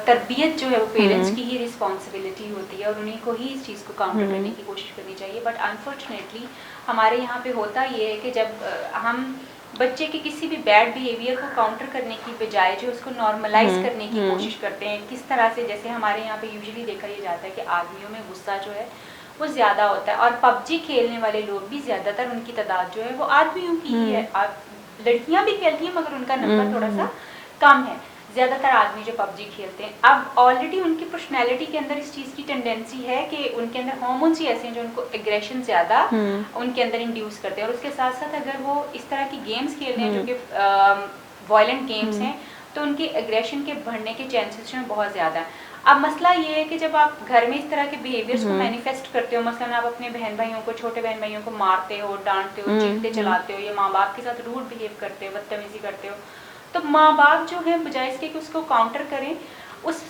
तरबियत जो है वो पेरेंट्स की ही रिस्पॉन्सिबिलिटी होती है, और उन्हीं को ही इस चीज़ को काउंटर करने की कोशिश करनी चाहिए। बट अनफॉर्चुनेटली हमारे यहाँ पे होता ये है कि जब हम बच्चे के किसी भी बैड बिहेवियर को काउंटर करने की बजाय जो उसको नॉर्मलाइज करने की कोशिश करते हैं, किस तरह से, जैसे हमारे यहाँ पे यूजुअली देखा ये जाता है कि आदमियों में गुस्सा जो है वो ज़्यादा होता है, और पबजी खेलने वाले लोग भी ज़्यादातर उनकी तादाद जो है वो आदमियों की ही है। लड़कियाँ भी खेलती हैं मगर उनका नंबर थोड़ा सा कम है। ज़्यादातर आदमी जो पबजी खेलते हैं, अब ऑलरेडी उनकी पर्सनैलिटी के अंदर इस चीज़ की टेंडेंसी है कि उनके अंदर हार्मोन्स ही ऐसे हैं जो उनको एग्रेशन ज़्यादा उनके अंदर इंड्यूस करते हैं। और उसके साथ साथ अगर वो इस तरह की गेम्स खेल रहे हैं जो कि वायलेंट गेम्स हैं, तो उनके एग्रेशन के बढ़ने के चांसेस जो हैं बहुत ज़्यादा है। अब मसला ये है कि जब आप घर में इस तरह के बिहेवियर्स को मैनिफेस्ट करते हो, मसलन आप अपने बहन भाइयों को, छोटे बहन भाइयों को मारते हो, डांटते हो, चीखते चलाते हो, या माँ बाप के साथ रूड बिहेव करते हो, बदतमीजी करते हो, तो माँ बाप जो है बजाय इसके कि उसको काउंटर करें, उस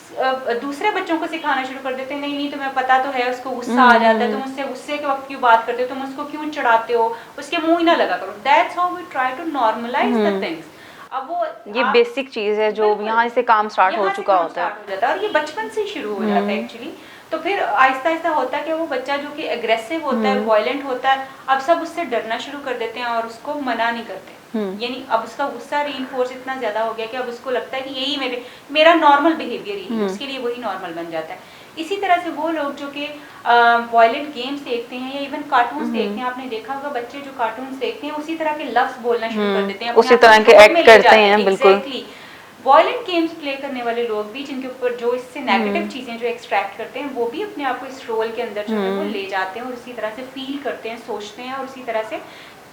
दूसरे बच्चों को सिखाना शुरू कर देते हैं, नहीं तुम्हें पता तो है, उसको गुस्सा आ जाता है, तुम उससे गुस्से के वक्त क्यों बात करते हो, तुम उसको क्यों चिढ़ाते हो, उसके मुंह ही ना लगा करो। That's how we try to normalize the things. अब वो ये बेसिक चीज है जो यहाँ से काम स्टार्ट हो चुका होता है और ये बचपन से ही शुरू हो जाता है एक्चुअली। तो फिर आहिस्ता आहिस्ता होता है कि वो बच्चा जो कि एग्रेसिव होता है, वायलेंट होता है, अब सब उससे डरना शुरू कर देते हैं और उसको मना नहीं करते। यानी अब उसका गुस्सा रीइंफोर्स इतना ज्यादा हो गया कि अब उसको लगता है कि यही मेरा नॉर्मल बिहेवियर ही है, उसके लिए वही नॉर्मल बन जाता है। इसी तरह से वो लोग जो कि वायलेंट गेम्स देखते हैं या इवन कार्टून्स देखते हैं, आपने देखा होगा बच्चे जो कार्टून्स देखते हैं उसी तरह के लफ्ज बोलना शुरू कर देते हैं, उसी तरह के एक्ट करते हैं। बिल्कुल वायलेंट गेम्स प्ले करने वाले लोग भी, जिनके ऊपर जो इससे नेगेटिव चीजें जो एक्सट्रैक्ट करते हैं, वो भी अपने आप को इस रोल के अंदर जो है वो ले जाते हैं और उसी तरह से फील करते हैं, सोचते हैं। और उसी तरह से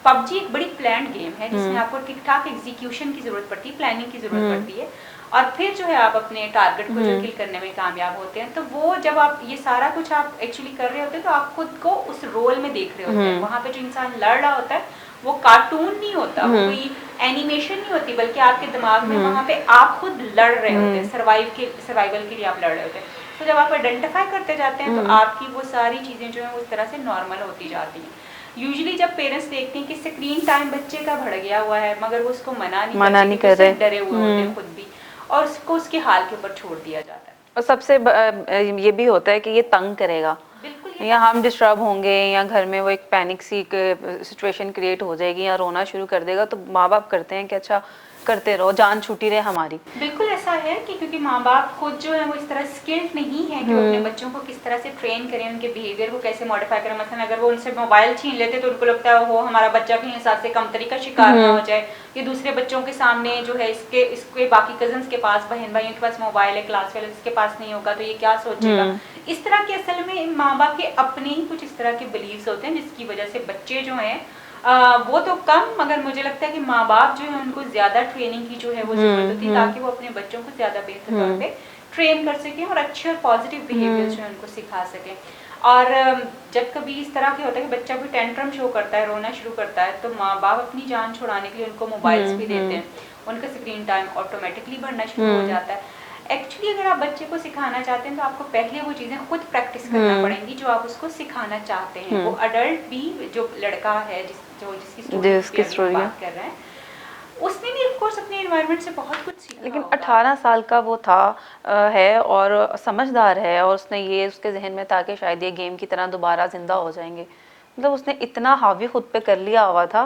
पबजी एक बड़ी प्लान्ड गेम है जिसमें आपको ठीक ठाक एग्जीक्यूशन की जरूरत पड़ती है, प्लानिंग की जरूरत पड़ती है, और फिर जो है आप अपने टारगेट को जो किल करने में कामयाब होते हैं। तो वो जब आप ये सारा कुछ आप एक्चुअली कर रहे होते हैं तो आप खुद को उस रोल में देख रहे होते हैं। वहां पे जो इंसान लड़ रहा होता है वो कार्टून नहीं होता, वो कोई एनिमेशन नहीं होती, बल्कि आपके दिमाग में वहां पे आप खुद लड़ रहे होते हैं, सर्वाइवल के लिए आप लड़ रहे होते हैं। तो जब आप आइडेंटिफाई करते जाते हैं तो आपकी वो सारी चीजें जो है उस तरह से नॉर्मल होती जाती हैं। यूजुअली जब पेरेंट्स देखते हैं कि स्क्रीन टाइम बच्चे का बढ़ गया हुआ है मगर वो उसको मना नहीं कर रहे, डरे हुए होते हैं खुद भी, और उसको उसके हाल के ऊपर छोड़ दिया जाता है। और सबसे ये भी होता है कि ये तंग करेगा, या हम डिस्टर्ब होंगे, या घर में वो एक पैनिक सी सिचुएशन क्रिएट हो जाएगी, या रोना शुरू कर देगा, तो माँ बाप करते हैं कि अच्छा करते रहो, जान छूटी रहे हमारी। बिल्कुल ऐसा है कि क्योंकि माँ बाप खुद जो है वो इस तरह स्किल्ड नहीं है कि अपने बच्चों को किस तरह से ट्रेन करें, उनके बिहेवियर को कैसे मॉडिफाई करें। मतलब अगर वो उनसे मोबाइल छीन लेते तो उनको लगता है वो हमारा बच्चा कहीं हिसाब से कमतरी का शिकार ना हो जाए, ये दूसरे बच्चों के सामने जो है इसके बाकी कजन्स के पास, बहन भाइयों के पास मोबाइल है, क्लास वाले के पास नहीं होगा तो ये क्या सोचेगा। इस तरह के असल में माँ बाप के अपने ही कुछ इस तरह के बिलीव्स होते हैं जिसकी वजह से बच्चे जो हैं वो तो कम, मगर मुझे लगता है कि माँ बाप जो है उनको ज्यादा ट्रेनिंग की जो है वो जरूरत होती है ताकि वो अपने बच्चों को ज्यादा बेहतर तौर पे ट्रेन कर सकें और अच्छे और पॉजिटिव बिहेवियर जो है उनको सिखा सकें। और जब कभी इस तरह के होता है कि बच्चा कोई टेंट्रम शो करता है, रोना शुरू करता है, तो माँ बाप अपनी जान छुड़ाने के लिए उनको मोबाइल्स भी देते हैं, उनका स्क्रीन टाइम ऑटोमेटिकली बढ़ना शुरू हो जाता है। एक्चुअली अगर आप बच्चे को सिखाना चाहते हैं तो आपको पहले वो चीजें खुद प्रैक्टिस करना पड़ेंगी जो आप उसको सिखाना चाहते हैं। वो अडल्ट भी, जो लड़का है जिसकी स्टोरी बात कर रहे हैं, उसने भी ऑफ कोर्स अपने एनवायरनमेंट से बहुत कुछ सीखा, लेकिन 18 साल का वो था है और समझदार है, और उसने ये उसके जहन में था कि शायद ये गेम की तरह दोबारा जिंदा हो जाएंगे। मतलब उसने इतना हावी खुद पे कर लिया हुआ था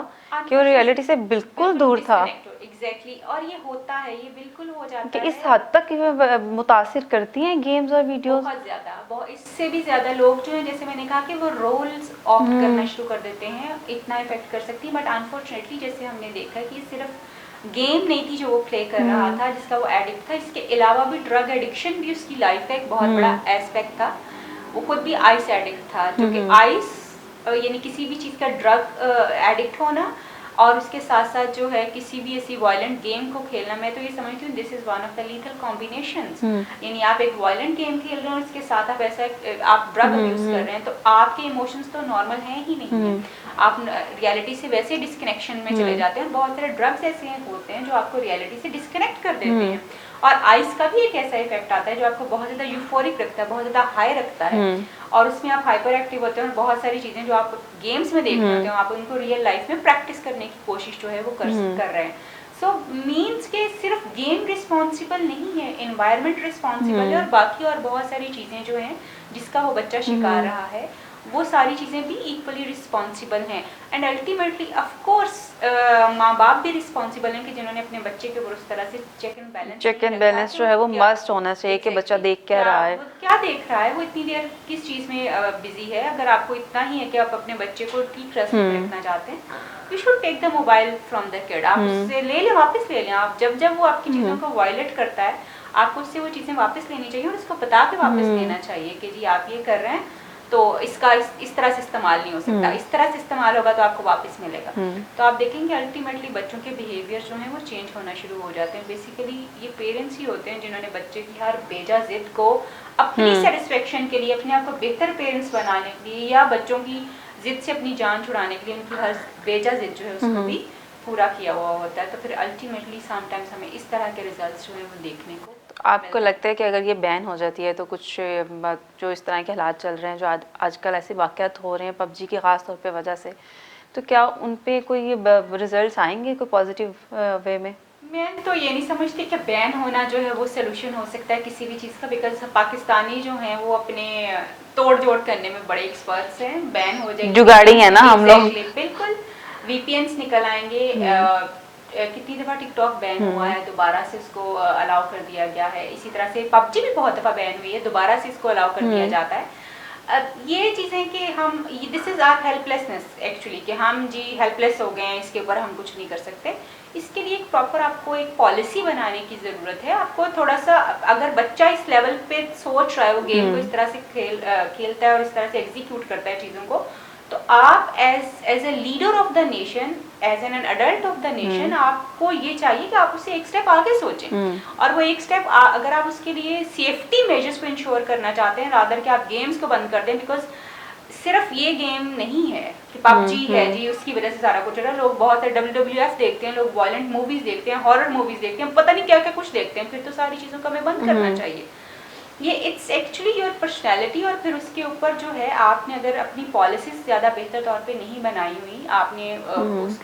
कि वो रियलिटी से बिल्कुल दूर था। एग्जैक्टली और ये होता है, ये बिल्कुल हो जाता कि है। इस हद तक मुतासिर करती हैं गेम्स और वीडियोस। बहुत ज्यादा, इससे भी ज्यादा लोग जो हैं, जैसे मैंने कहा कि वो रोल्स ऑप्ट करना शुरू कर देते हैं, इतना इफेक्ट कर सकती है। बट अनफॉर्चुनेटली जैसे हमने देखा कि ये सिर्फ गेम नहीं थी जो वो प्ले कर रहा था, जिसका वो एडिक्ट था, इसके अलावा भी ड्रग एडिक्शन भी उसकी लाइफ का एक बहुत बड़ा एस्पेक्ट था। वो खुद भी आइस एडिक्ट था, जो कि आइस यानी किसी भी चीज़ का ड्रग एडिक्ट होना और उसके साथ साथ जो है किसी भी ऐसी वायलेंट गेम को खेलना, मैं तो ये समझती हूँ this is one of the lethal combinations. यानी आप एक वायलेंट गेम खेल रहे हैं और इसके साथ आप ऐसा आप ड्रग यूज कर रहे हैं, तो आपके इमोशंस तो नॉर्मल हैं ही नहीं है, आप रियलिटी से वैसे डिस्कनेक्शन में चले जाते हैं। और बहुत सारे ड्रग्स ऐसे होते हैं जो आपको रियलिटी से डिस्कनेक्ट कर देते हैं। और आइस का भी एक ऐसा इफेक्ट आता है जो आपको बहुत ज़्यादा यूफोरिक रखता है, बहुत ज़्यादा हाई रखता है, और उसमें आप हाइपर एक्टिव होते हैं और बहुत सारी चीज़ें जो आप गेम्स में देख रहे होते हैं आप उनको रियल लाइफ में प्रैक्टिस करने की कोशिश जो है वो कर रहे हैं। सो मीन्स के सिर्फ गेम रिस्पॉन्सिबल नहीं है, एनवायरनमेंट रिस्पॉन्सिबल है, और बाकी और बहुत सारी चीज़ें जो हैं जिसका वो बच्चा शिकार रहा है वो सारी चीज़ें भी इक्वली रिस्पॉन्सिबल हैं। एंड अल्टीमेटली ऑफ कोर्स माँ बाप भी रिस्पॉन्सिबल हैं कि जिन्होंने अपने बच्चे के ऊपर उस तरह से चेक एंड बैलेंस जो है वो मस्ट होना चाहिए कि बच्चा देख क्या रहा है, क्या देख रहा है, वो इतनी देर किस चीज़ में बिजी है। अगर आपको इतना ही है कि आप अपने बच्चे को ठीक रस्ते पे रखना चाहते हैं, you should take the mobile from the kid. आप उससे ले लें, वापस ले लें। आप जब वो आपकी चीज़ों को वायलेट करता है आपको उससे वो चीज़ें वापस लेनी चाहिए और उसको बता के वापस लेना चाहिए कि जी आप ये कर रहे हैं तो इसका इस तरह से इस्तेमाल नहीं हो सकता, इस तरह से इस्तेमाल होगा तो आपको वापस मिलेगा। तो आप देखेंगे अल्टीमेटली बच्चों के बिहेवियर जो है वो चेंज होना शुरू हो जाते हैं। बेसिकली ये पेरेंट्स ही होते हैं जिन्होंने बच्चे की हर बेजा जिद को अपनी सेटिस्फेक्शन के लिए, अपने आप को बेहतर पेरेंट्स बनाने के लिए या बच्चों की जिद से अपनी जान छुड़ाने के लिए उनकी हर बेजा जिद जो है उसको भी पूरा किया हुआ होता है। तो फिर अल्टीमेटली समटाइम्स हमें इस तरह के रिजल्ट्स जो है वो देखने को आपको लगता है कि अगर ये बैन हो जाती है तो कुछ जो इस तरह के हालात चल रहे हैं, जो आजकल ऐसे वाक़यात हो रहे हैं पबजी की ख़ास तौर पे वजह से, तो क्या उन पे कोई रिजल्ट्स आएंगे कोई पॉजिटिव वे में? मैं तो ये नहीं समझती कि बैन होना जो है वो सोल्यूशन हो सकता है किसी भी चीज़ का, बिकॉज पाकिस्तानी जो हैं वो अपने तोड़ जोड़ करने में बड़े एक्सपर्ट्स हैं। बैन हो जाएगी, जुगाड़ी है ना हम लोग। बिल्कुल, वीपीएन्स निकल आएंगे। कितनी दफ़ा टिकटॉक बैन हुआ है, दोबारा से इसको अलाउ कर दिया गया है। इसी तरह से पबजी भी बहुत दफ़ा बैन हुई है, दोबारा से इसको अलाउ कर दिया जाता है। ये चीज़ें कि हम, this is our helplessness actually, कि हम जी हेल्पलेस हो गए हैं, इसके ऊपर हम कुछ नहीं कर सकते। इसके लिए एक प्रॉपर आपको एक पॉलिसी बनाने की ज़रूरत है। आपको थोड़ा सा, अगर बच्चा इस लेवल पे सोच रहा है, वो गेम को इस तरह से खेलता है और इस तरह से एग्जीक्यूट करता है चीज़ों को, तो आप as a leader of the nation, as an adult of the nation, आपको ये चाहिए कि आप उसे एक स्टेप आगे सोचें। और वो एक स्टेप, अगर आप उसके लिए सेफ्टी मेजर्स को इंश्योर करना चाहते हैं, रादर कि आप गेम्स को बंद कर दें, बिकॉज सिर्फ ये गेम नहीं है कि पबजी है जी उसकी वजह से सारा कुछ हो रहा है। लोग बहुत WWF देखते हैं, लोग वायलेंट मूवीज देखते हैं, हॉरर मूवीज देखते हैं, पता नहीं क्या क्या कुछ देखते हैं, फिर तो सारी चीज़ों को हमें बंद करना चाहिए। ये इट्स एक्चुअली योर पर्सनैलिटी। और फिर उसके ऊपर जो है, आपने अगर अपनी पॉलिसीज ज़्यादा बेहतर तौर पे नहीं बनाई हुई, आपने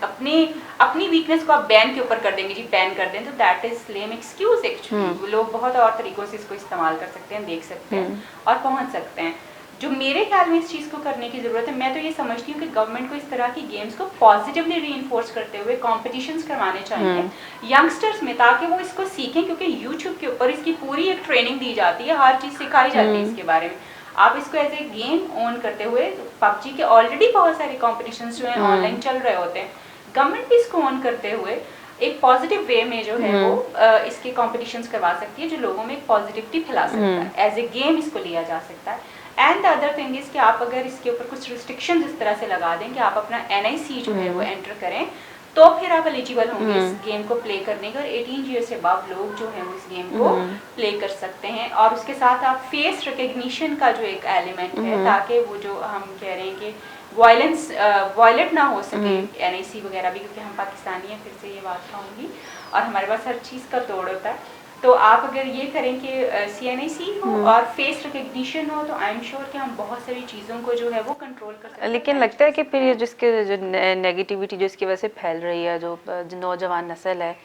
अपनी वीकनेस को आप बैन के ऊपर कर देंगे जी, बैन कर दें, तो that is lame excuse actually. लोग बहुत और तरीकों से इसको इस्तेमाल कर सकते हैं, देख सकते हैं और पहुंच सकते हैं। जो मेरे ख्याल में इस चीज़ को करने की ज़रूरत है, मैं तो ये समझती हूँ कि गवर्नमेंट को इस तरह की गेम्स को पॉजिटिवली रीइंफोर्स करते हुए कॉम्पिटिशन्स करवाने चाहिए यंगस्टर्स में, ताकि वो इसको सीखें, क्योंकि यूट्यूब के ऊपर इसकी पूरी एक ट्रेनिंग दी जाती है, हर चीज़ सिखाई जाती है इसके बारे में। आप इसको एज ए गेम ऑन करते हुए, पबजी के ऑलरेडी बहुत सारे कॉम्पिटिशन्स जो हैं ऑनलाइन चल रहे होते हैं, गवर्नमेंट भी इसको ऑन करते हुए एक पॉजिटिव वे में जो है वो इसके कॉम्पिटिशन्स करवा सकती है, जो लोगों में एक पॉजिटिविटी फैला सकता है। एज ए गेम इसको लिया जा सकता है। And the other thing is कि आप अगर इसके ऊपर कुछ रिस्ट्रिक्शंस इस तरह से लगा दें कि आप अपना NIC जो है वो एंटर करें, तो फिर आप एलिजिबल होंगे इस गेम को प्ले करने के। और 18 ईयर से अबव लोग जो हैं वो इस गेम को प्ले कर सकते हैं। और उसके साथ आप फेस रिकग्निशन का जो एक एलिमेंट है, ताकि वो जो हम कह रहे हैं कि वायलेट ना हो सके NIC वगैरह भी, क्योंकि हम पाकिस्तानी हैं, फिर से ये बात कहूँगी, और हमारे पास हर चीज़ का तोड़ होता है। तो आप अगर ये करें कि CNIC हो और फेस रिकग्निशन हो, तो आई एम श्योर कि हम बहुत सारी चीज़ों को जो है वो कंट्रोल कर सकते हैं। लेकिन लगता है कि फिर ये जिसके जो नेगेटिविटी जो इसकी वजह से फैल रही है, जो नौजवान नस्ल है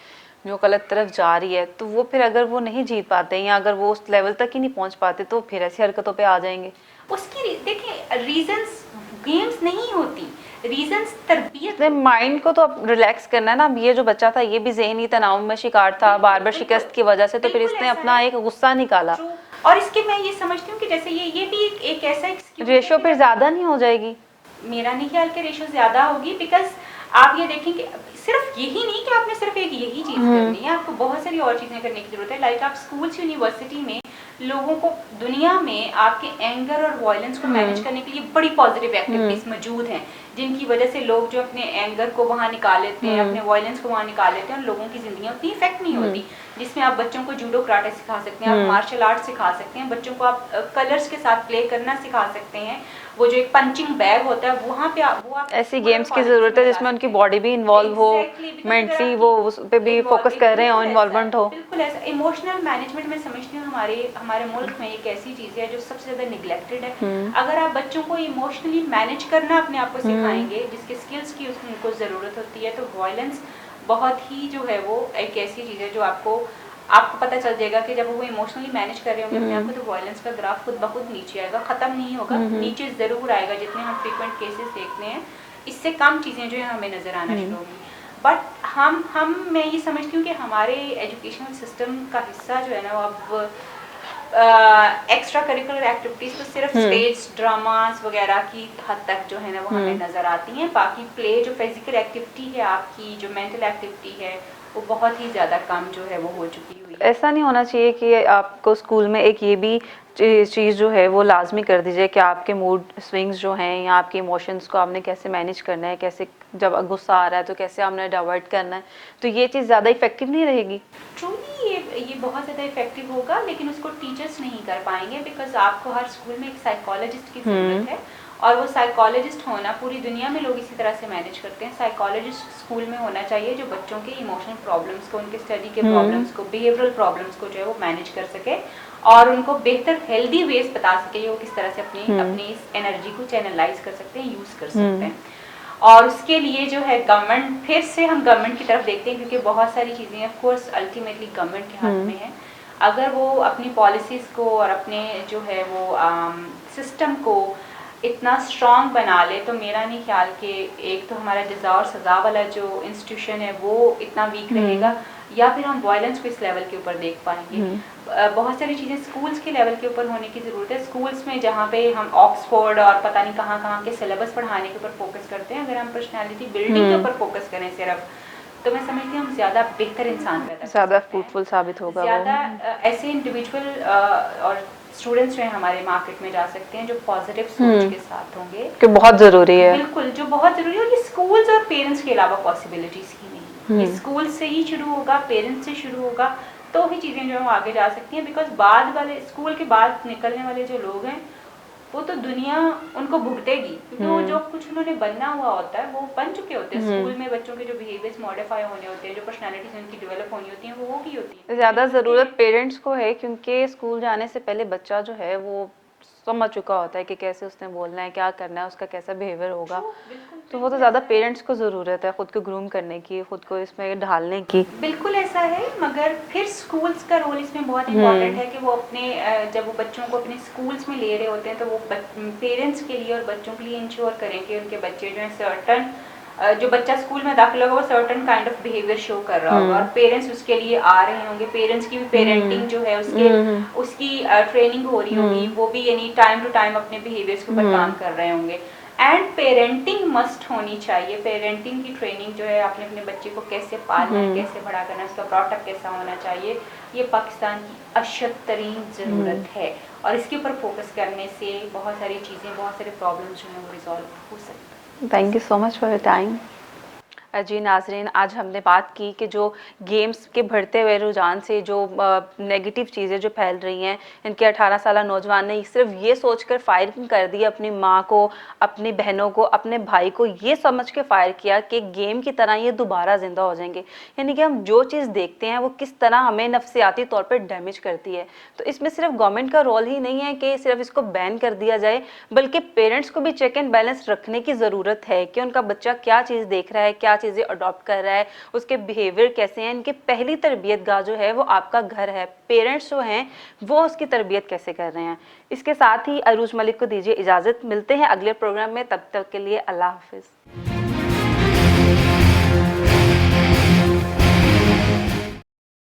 जो गलत तरफ जा रही है, तो वो फिर अगर वो नहीं जीत पाते या अगर वो उस लेवल तक ही नहीं पहुंच पाते, तो फिर ऐसी हरकतों पे आ जाएंगे। उसकी देखिए रीजंस गेम्स नहीं होती, रीजंस तरबियत। माइंड को तो अब रिलैक्स करना है ना। अब ये जो बच्चा था, ये भी ज़हनी तनाव में शिकार था बार बार शिकस्त की वजह से, तो फिर इसने अपना एक गुस्सा निकाला। और इसके मैं ये समझती हूँ कि जैसे ये भी एक ऐसा रेशो फिर ज़्यादा नहीं हो जाएगी? मेरा नहीं ख्याल कि रेशो ज़्यादा होगी, बिकॉज आप ये देखेंगे सिर्फ यही नहीं कि आपने सिर्फ एक यही चीज़ करनी है, आपको बहुत सारी और चीज़ें करने की ज़रूरत है। लाइक आप स्कूल्स यूनिवर्सिटी में लोगों को, दुनिया में आपके एंगर और वायलेंस को मैनेज करने के लिए बड़ी पॉजिटिव एक्टिविटीज़ मौजूद हैं, जिनकी वजह से लोग जो अपने एंगर को वहाँ निकाल लेते हैं, अपने वायलेंस को वहाँ निकाल लेते हैं, और लोगों की ज़िंदगी उतनी इफेक्ट नहीं होती। जिसमें आप बच्चों को जूडो कराटे सिखा सकते हैं, आप मार्शल आर्ट सिखा सकते हैं, बच्चों को आप कलर्स के साथ प्ले करना सिखा सकते हैं। वो जो एक पंचिंग बैग होता है, वहाँ पे आप ऐसी गेम्स की ज़रूरत है जिसमें उनकी बॉडी भी इन्वॉल्व हो, मेंटली वो उस पे भी फोकस कर रहे हैं, इन्वॉल्वमेंट हो। बिल्कुल ऐसा इमोशनल मैनेजमेंट मैं समझती हूँ हमारे मुल्क में एक ऐसी चीज़ है जो सबसे ज़्यादा निगलेक्टेड है। अगर आप बच्चों को इमोशनली मैनेज करना अपने आप को सिखाएंगे, जिसके स्किल्स की उनको ज़रूरत होती है, तो वायलेंस बहुत ही जो है वो एक ऐसी चीज़ है जो आपको पता चल जाएगा कि जब वो इमोशनली मैनेज कर रहे होंगे अपने आप को, तो वायलेंस का ग्राफ खुद ब खुद नीचे आएगा, ख़त्म नहीं होगा, नीचे ज़रूर आएगा। जितने हम फ्रीक्वेंट केसेस देखते हैं, इससे कम चीज़ें जो है हमें नज़र आना शुरू होगी। बट मैं ये समझती हूँ कि हमारे एजुकेशनल सिस्टम का हिस्सा जो है ना, वो अब एक्स्ट्रा करिकुलर एक्टिविटीज़ तो सिर्फ स्टेज ड्रामास वगैरह की हद तक जो है ना वो हमें नज़र आती हैं। बाकी प्ले जो फिजिकल एक्टिविटी है, आपकी जो मेंटल एक्टिविटी है, वो बहुत ही ज़्यादा कम जो है वो हो चुकी हुई है। ऐसा नहीं होना चाहिए कि आपको स्कूल में एक ये भी चीज़ जो है वो लाजमी कर दीजिए कि आपके मूड स्विंग्स जो हैं या आपके इमोशंस को आपने कैसे मैनेज करना है, कैसे जब गुस्सा आ रहा है तो कैसे आपने डाइवर्ट करना है, तो ये चीज़ ज़्यादा इफेक्टिव नहीं रहेगी? ट्रूली ये बहुत ज़्यादा इफेक्टिव होगा, लेकिन उसको टीचर्स नहीं कर पाएंगे, बिकॉज आपको हर स्कूल में एक साइकोलॉजिस्ट की ज़रूरत है, और वो साइकोलॉजिस्ट होना, पूरी दुनिया में लोग इसी तरह से मैनेज करते हैं, साइकोलॉजिस्ट स्कूल में होना चाहिए जो बच्चों के इमोशनल प्रॉब्लम्स को, उनके स्टडी के प्रॉब्लम्स को, बिहेवियरल प्रॉब्लम्स को जो है वो मैनेज कर सके और उनको बेहतर हेल्दी वेज बता सके वो किस तरह से अपनी इस एनर्जी को चैनलाइज कर सकते हैं, यूज़ कर सकते हैं। और उसके लिए जो है गवर्नमेंट, फिर से हम गवर्नमेंट की तरफ देखते हैं क्योंकि बहुत सारी चीज़ें ऑफ कोर्स अल्टीमेटली गवर्नमेंट के हाथ में है। अगर वो अपनी पॉलिसीज़ को और अपने जो है वो सिस्टम को इतना स्ट्रॉन्ग बना ले तो मेरा नहीं ख्याल कि एक तो हमारा जज़ा और सज़ा वाला जो इंस्टीट्यूशन है वो इतना वीक रहेगा या फिर हम वायलेंस को इस लेवल के ऊपर देख पाएंगे। बहुत सारी चीज़ें स्कूल्स के लेवल के ऊपर होने की ज़रूरत है। स्कूल्स में जहाँ पे हम ऑक्सफोर्ड और पता नहीं कहाँ के सिलेबस पढ़ाने के ऊपर फोकस करते हैं, अगर हम पर्सनैलिटी बिल्डिंग के ऊपर फोकस करें सिर्फ, तो मैं समझती हूँ हम ज़्यादा बेहतर इंसान पैदा, ज़्यादा फ्रूटफुल साबित होगा, ज़्यादा ऐसे इंडिविजुअल और स्टूडेंट्स जो हैं हमारे मार्केट में जा सकते हैं जो पॉजिटिव सोच के साथ होंगे, कि बहुत ज़रूरी है, बिल्कुल जो बहुत ज़रूरी है। और ये स्कूल्स और पेरेंट्स के अलावा पॉसिबिलिटीज़ की नहीं, ये स्कूल से ही शुरू होगा, पेरेंट्स से शुरू होगा, तो ही चीज़ें जो है वो आगे जा सकती हैं। बिकॉज बाद वाले स्कूल के बाद निकलने वाले जो लोग हैं वो तो दुनिया उनको भुगतेगी क्योंकि वो जो कुछ उन्होंने बनना हुआ होता है वो बन चुके होते हैं। स्कूल में बच्चों के जो बिहेवियर्स मॉडिफाई होने होते हैं, जो पर्सनालिटीज उनकी डेवलप होनी होती हैं, वो होगी होती है। ज़्यादा ज़रूरत पेरेंट्स को है क्योंकि स्कूल जाने से पहले बच्चा जो है वो समझ चुका होता है कि कैसे उसने बोलना है, क्या करना है, उसका कैसा बिहेवियर होगा, तो वो तो ज़्यादा पेरेंट्स को ज़रूरत है खुद को ग्रूम करने की, खुद को इसमें ढालने की। बिल्कुल ऐसा है, मगर फिर स्कूल्स का रोल इसमें बहुत इम्पोर्टेंट है कि वो अपने जब वो बच्चों को अपने स्कूल्स में ले रहे होते हैं तो वो पेरेंट्स के लिए और बच्चों के लिए इंश्योर करें कि उनके बच्चे जो है सर्टन जो बच्चा स्कूल में दाखिल होगा वो certain kind of behaviour show कर रहा होगा और पेरेंट्स उसके लिए आ रहे होंगे, पेरेंट्स की भी पेरेंटिंग जो है उसकी ट्रेनिंग हो रही होगी, वो भी यानी टाइम टू टाइम अपने बिहेवियर्स के ऊपर काम कर रहे होंगे। एंड पेरेंटिंग मस्ट होनी चाहिए, पेरेंटिंग की ट्रेनिंग जो है आपने अपने बच्चे को कैसे पालना है, कैसे बड़ा करना है, उसका ब्रॉटअप कैसा होना चाहिए, ये पाकिस्तान की अशद तरीन ज़रूरत है और इसके ऊपर फोकस करने से बहुत सारी चीज़ें, बहुत सारे प्रॉब्लम्स जो हैं वो रिजॉल्व हो सकते हैं। Thank you so much for your time. जी नाजरीन, आज हमने बात की कि जो गेम्स के बढ़ते हुए रुझान से जो नेगेटिव चीज़ें जो फैल रही हैं, इनके 18 साल नौजवान ने सिर्फ ये सोचकर फायरिंग कर दी अपनी माँ को, अपनी बहनों को, अपने भाई को, ये समझ के फायर किया कि गेम की तरह ये दोबारा ज़िंदा हो जाएंगे। यानी कि हम जो चीज़ देखते हैं वो किस तरह हमें नफसियाती तौर पर डैमेज करती है। तो इसमें सिर्फ गवर्नमेंट का रोल ही नहीं है कि सिर्फ इसको बैन कर दिया जाए, बल्कि पेरेंट्स को भी चेक एंड बैलेंस रखने की ज़रूरत है कि उनका बच्चा क्या चीज़ देख रहा है, क्या चीज़ें अडॉप्ट कर रहा है, उसके बिहेवियर कैसे हैं। इनकी पहली तरबियत गाह जो है वो आपका घर है, पेरेंट्स जो हैं वो उसकी तरबियत कैसे कर रहे हैं। इसके साथ ही अरूज मलिक को दीजिए इजाज़त, मिलते हैं अगले प्रोग्राम में, तब तक के लिए अल्लाह हाफिज़।